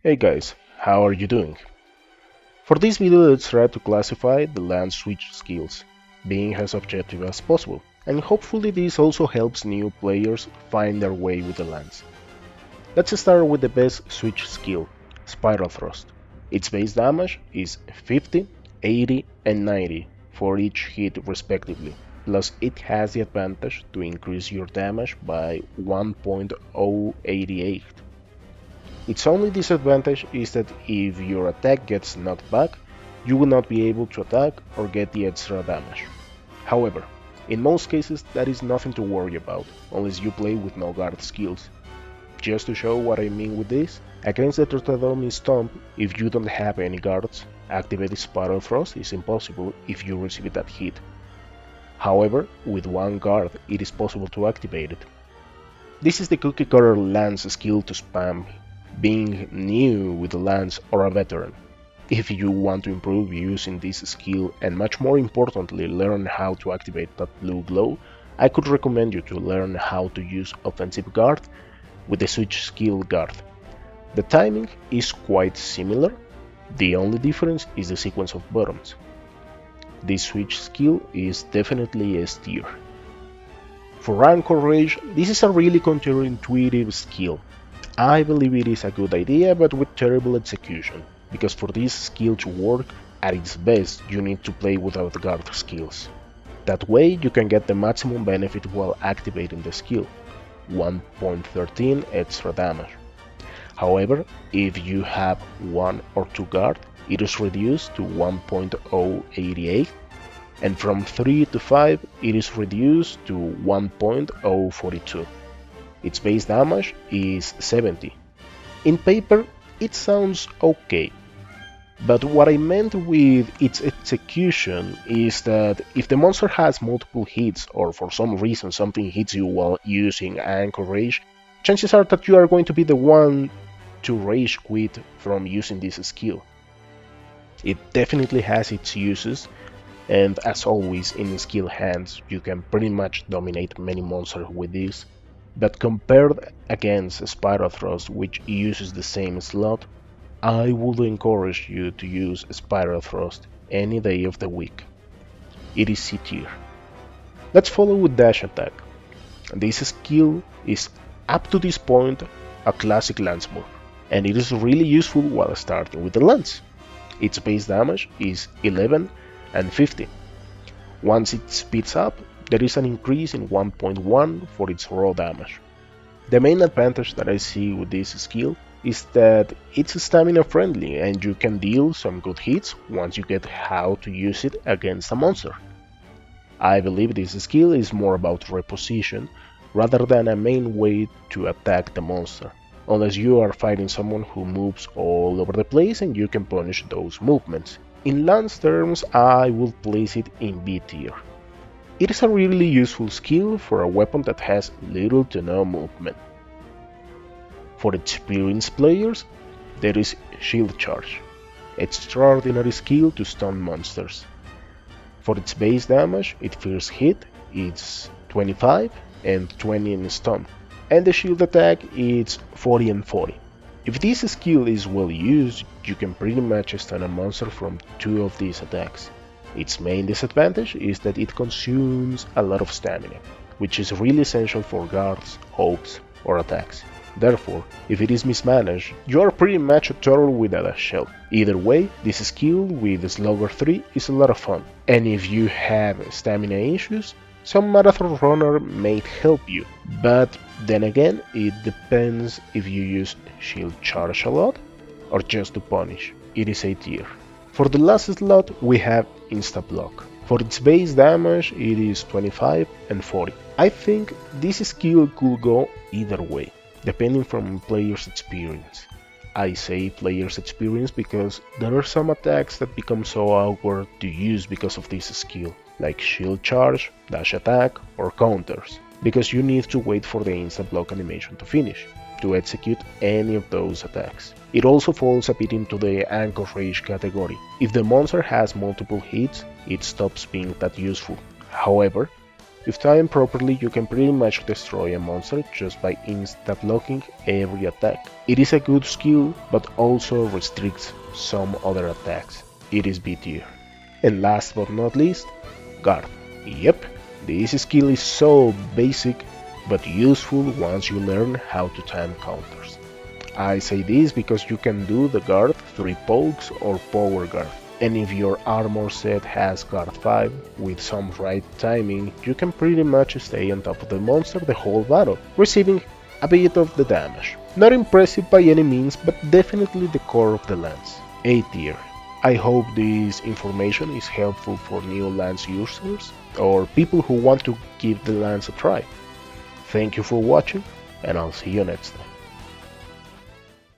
Hey guys, how are you doing? For this video let's try to classify the lance switch skills, being as objective as possible, and hopefully this also helps new players find their way with the lance. Let's start with the best switch skill, Spiral Thrust. Its base damage is 50, 80 and 90 for each hit respectively, plus it has the advantage to increase your damage by 1.088. Its only disadvantage is that if your attack gets knocked back, you will not be able to attack or get the extra damage. However, in most cases that is nothing to worry about, unless you play with no guard skills. Just to show what I mean with this, against the Trotadomi Stomp, if you don't have any guards, activate Spiral Thrust is impossible if you receive that hit. However, with one guard it is possible to activate it. This is the cookie cutter lance skill to spam, being new with the lance or a veteran. If you want to improve using this skill and much more importantly learn how to activate that blue glow, I could recommend you to learn how to use offensive guard with the switch skill guard. The timing is quite similar, the only difference is the sequence of buttons. This switch skill is definitely S tier. For Rancor Rage, this is a really counterintuitive skill. I believe it is a good idea, but with terrible execution, because for this skill to work at its best you need to play without guard skills. That way you can get the maximum benefit while activating the skill, 1.13 extra damage. However, if you have 1 or 2 guard, it is reduced to 1.088, and from 3 to 5 it is reduced to 1.042. Its base damage is 70. In paper, it sounds okay, but what I meant with its execution is that if the monster has multiple hits or for some reason something hits you while using Anchor Rage, chances are that you are going to be the one to rage quit from using this skill. It definitely has its uses, and as always in skill hands you can pretty much dominate many monsters with this. But compared against Spiral Thrust, which uses the same slot, I would encourage you to use Spiral Thrust any day of the week. It is C tier. Let's follow with Dash Attack. This skill is up to this point a classic lance move, and it is really useful while starting with the lance. Its base damage is 11 and 50. Once it speeds up, there is an increase in 1.1 for its raw damage. The main advantage that I see with this skill is that it's stamina friendly and you can deal some good hits once you get how to use it against a monster. I believe this skill is more about reposition rather than a main way to attack the monster, unless you are fighting someone who moves all over the place and you can punish those movements. In lance terms, I would place it in B tier. It is a really useful skill for a weapon that has little to no movement. For experienced players, there is Shield Charge, extraordinary skill to stun monsters. For its base damage, its first hit is 25 and 20 in stun, and the shield attack is 40 and 40. If this skill is well used, you can pretty much stun a monster from 2 of these attacks. Its main disadvantage is that it consumes a lot of stamina, which is really essential for guards, hopes, or attacks. Therefore, if it is mismanaged, you are pretty much a turtle without a shell. Either way, this skill with Slugger 3 is a lot of fun, and if you have stamina issues, some marathon runner may help you, but then again, it depends if you use Shield Charge a lot or just to punish. It is A tier. For the last slot we have Insta Block. For its base damage it is 25 and 40. I think this skill could go either way, depending from player's experience. I say player's experience because there are some attacks that become so awkward to use because of this skill, like Shield Charge, Dash Attack or counters, because you need to wait for the Insta Block animation to finish to execute any of those attacks. It also falls a bit into the Anchor Rage category. If the monster has multiple hits, it stops being that useful. However, If timed properly, you can pretty much destroy a monster just by insta-blocking every attack. It is a good skill, but also restricts some other attacks. It is B tier. And last but not least, Guard. Yep, this skill is so basic, but useful once you learn how to time counters. I say this because you can do the Guard 3 pokes or Power Guard. And if your armor set has Guard 5, with some right timing, you can pretty much stay on top of the monster the whole battle, receiving a bit of the damage. Not impressive by any means, but definitely the core of the lance. A tier. I hope this information is helpful for new lance users, or people who want to give the lance a try. Thank you for watching, and I'll see you next time.